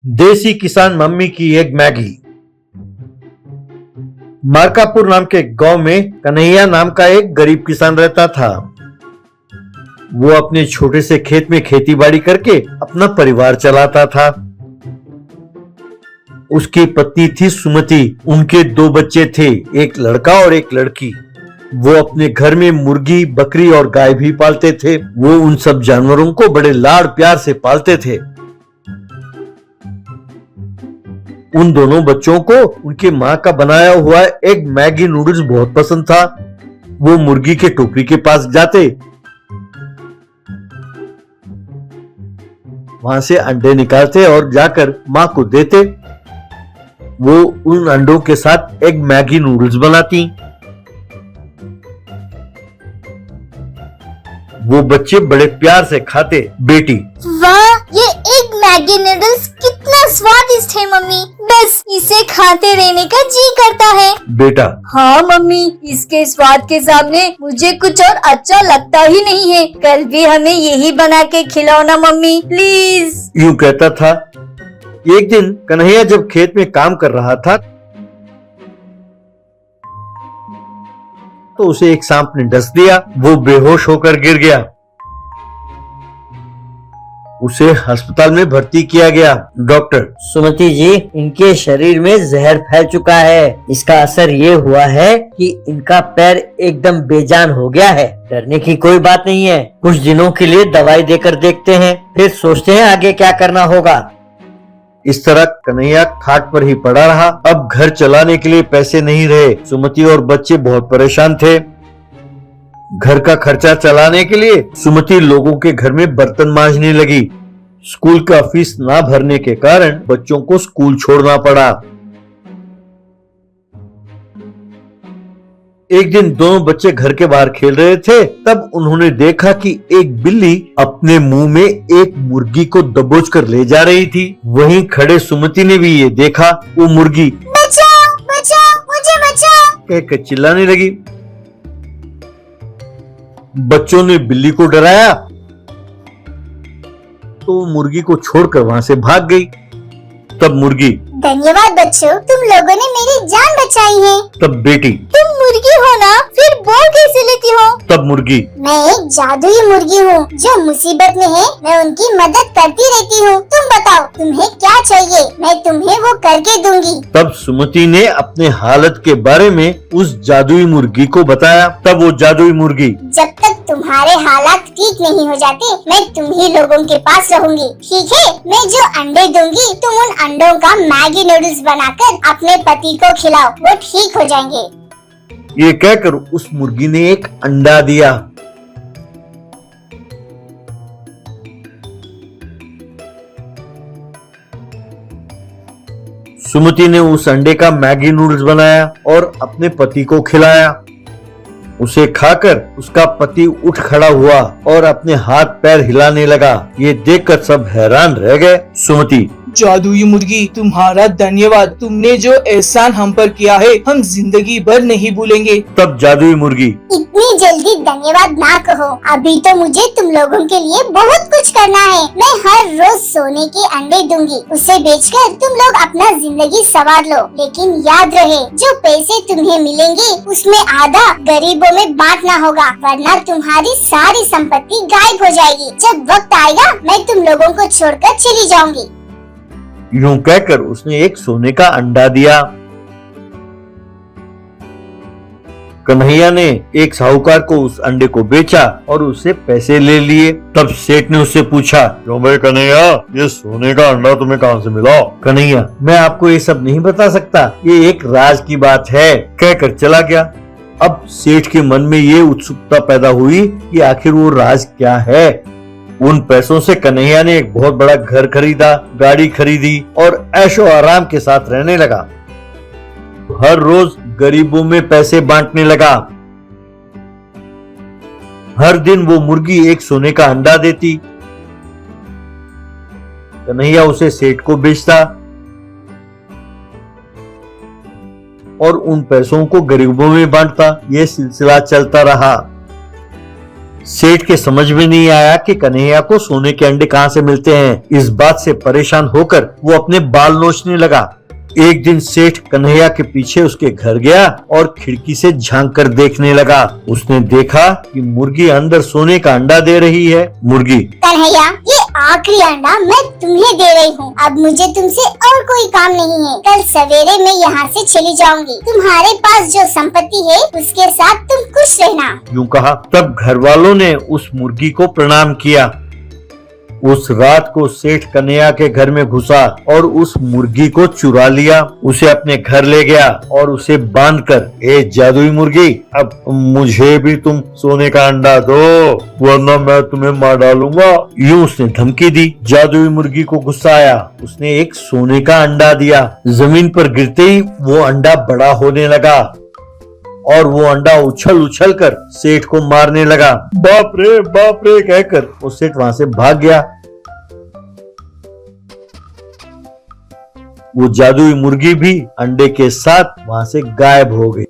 देसी किसान मम्मी की एक मैगी। मार्कापुर नाम के गांव में कन्हैया नाम का एक गरीब किसान रहता था। वो अपने छोटे से खेत में खेती बाड़ी करके अपना परिवार चलाता था। उसकी पत्नी थी सुमति। उनके 2 बच्चे थे, एक लड़का और एक लड़की। वो अपने घर में मुर्गी, बकरी और गाय भी पालते थे। वो उन सब जानवरों को बड़े लाड़ प्यार से पालते थे। उन दोनों बच्चों को उनकी माँ का बनाया हुआ एक मैगी नूडल्स बहुत पसंद था। वो मुर्गी के टोकरी के पास जाते, वहां से अंडे निकालते और जाकर माँ को देते। वो उन अंडों के साथ एक मैगी नूडल्स बनाती। वो बच्चे बड़े प्यार से खाते। बेटी, वाह, ये एग मैगी नूडल्स कितना स्वादिष्ट है मम्मी, बस इसे खाते रहने का जी करता है। बेटा, हाँ मम्मी, इसके स्वाद के सामने मुझे कुछ और अच्छा लगता ही नहीं है। कल भी हमें यही बना के खिलाओ ना मम्मी, प्लीज। यूं कहता था। एक दिन कन्हैया जब खेत में काम कर रहा था तो उसे एक सांप ने डस दिया। वो बेहोश होकर गिर गया। उसे अस्पताल में भर्ती किया गया। डॉक्टर, सुमति जी, इनके शरीर में जहर फैल चुका है। इसका असर ये हुआ है कि इनका पैर एकदम बेजान हो गया है। डरने की कोई बात नहीं है। कुछ दिनों के लिए दवाई देकर देखते हैं, फिर सोचते हैं आगे क्या करना होगा। इस तरह कन्हैया खाट पर ही पड़ा रहा। अब घर चलाने के लिए पैसे नहीं रहे। सुमति और बच्चे बहुत परेशान थे। घर का खर्चा चलाने के लिए सुमति लोगों के घर में बर्तन मांजने लगी। स्कूल का फीस ना भरने के कारण बच्चों को स्कूल छोड़ना पड़ा। एक दिन दोनों बच्चे घर के बाहर खेल रहे थे। तब उन्होंने देखा कि एक बिल्ली अपने मुंह में एक मुर्गी को दबोच कर ले जा रही थी। वहीं खड़े सुमति ने भी ये देखा। वो मुर्गी बचाओ बचाओ, मुझे बचाओ कहकर चिल्लाने लगी। बच्चों ने बिल्ली को डराया तो वो मुर्गी को छोड़कर वहां से भाग गई। तब मुर्गी, धन्यवाद बच्चों, तुम लोगों ने मेरी जान बचाई है। तब बेटी, तुम मुर्गी हो ना, फिर बोल कैसे लेती हो? तब मुर्गी, मैं एक जादुई मुर्गी हूँ जो मुसीबत में है, मैं उनकी मदद करती रहती हूँ। तुम बताओ तुम्हें क्या चाहिए, मैं तुम्हें वो करके दूंगी। तब सुमति ने अपने हालत के बारे में उस जादुई मुर्गी को बताया। तब वो जादुई मुर्गी, जब तक तुम्हारे हालात ठीक नहीं हो जाते, मैं तुम ही लोगों के पास रहूंगी, ठीक है? मैं जो अंडे दूंगी, तुम उन अंडों का मैगी नूडल्स बनाकर अपने पति को खिलाओ, वो ठीक हो जाएंगे। ये कहकर उस मुर्गी ने एक अंडा दिया। सुमति ने उस अंडे का मैगी नूडल्स बनाया और अपने पति को खिलाया। उसे खाकर उसका पति उठ खड़ा हुआ और अपने हाथ पैर हिलाने लगा। ये देखकर सब हैरान रह गए। सुमति, जादुई मुर्गी, तुम्हारा धन्यवाद। तुमने जो एहसान हम पर किया है, हम जिंदगी भर नहीं भूलेंगे। तब जादुई मुर्गी, इतनी जल्दी धन्यवाद ना कहो, अभी तो मुझे तुम लोगों के लिए बहुत कुछ करना है। मैं हर रोज सोने के अंडे दूंगी, उसे बेचकर तुम लोग अपना जिंदगी संवार लो। लेकिन याद रहे, जो पैसे तुम्हें मिलेंगे उसमें आधा गरीबों में बांटना होगा, वरना तुम्हारी सारी संपत्ति गायब हो जाएगी। जब वक्त आएगा मैं तुम लोगों को छोड़कर चली जाऊंगी। यूं कहकर उसने एक सोने का अंडा दिया। कन्हैया ने एक साहूकार को उस अंडे को बेचा और उससे पैसे ले लिए। तब सेठ ने उससे पूछा, क्यों भाई कन्हैया, ये सोने का अंडा तुम्हें कहाँ से मिला? कन्हैया, मैं आपको ये सब नहीं बता सकता, ये एक राज की बात है, कहकर चला गया। अब सेठ के मन में ये उत्सुकता पैदा हुई कि आखिर वो राज क्या है। उन पैसों से कन्हैया ने एक बहुत बड़ा घर खरीदा, गाड़ी खरीदी और ऐशो आराम के साथ रहने लगा। हर रोज गरीबों में पैसे बांटने लगा। हर दिन वो मुर्गी एक सोने का अंडा देती। कन्हैया उसे सेठ को बेचता और उन पैसों को गरीबों में बांटता। ये सिलसिला चलता रहा। सेठ के समझ में नहीं आया कि कन्हैया को सोने के अंडे कहाँ से मिलते हैं। इस बात से परेशान होकर वो अपने बाल नोचने लगा। एक दिन सेठ कन्हैया के पीछे उसके घर गया और खिड़की से झांक कर देखने लगा। उसने देखा कि मुर्गी अंदर सोने का अंडा दे रही है। मुर्गी: कन्हैया, ये आखिरी अंडा मैं तुम्हें दे रही हूँ। अब मुझे तुमसे और कोई काम नहीं है। कल सवेरे मैं यहाँ से चली जाऊंगी। तुम्हारे पास जो संपत्ति है उसके साथ तुम खुश रहना। यूं कहा। तब घर वालों ने उस मुर्गी को प्रणाम किया। उस रात को सेठ कन्हैया के घर में घुसा और उस मुर्गी को चुरा लिया। उसे अपने घर ले गया और उसे बांधकर, ए जादुई मुर्गी, अब मुझे भी तुम सोने का अंडा दो वरना मैं तुम्हें मार डालूंगा। यूं उसने धमकी दी। जादुई मुर्गी को गुस्सा आया। उसने एक सोने का अंडा दिया। जमीन पर गिरते ही वो अंडा बड़ा होने लगा और वो अंडा उछल उछल कर सेठ को मारने लगा। बाप रे कहकर वो सेठ वहां से भाग गया। वो जादुई मुर्गी भी अंडे के साथ वहां से गायब हो गई।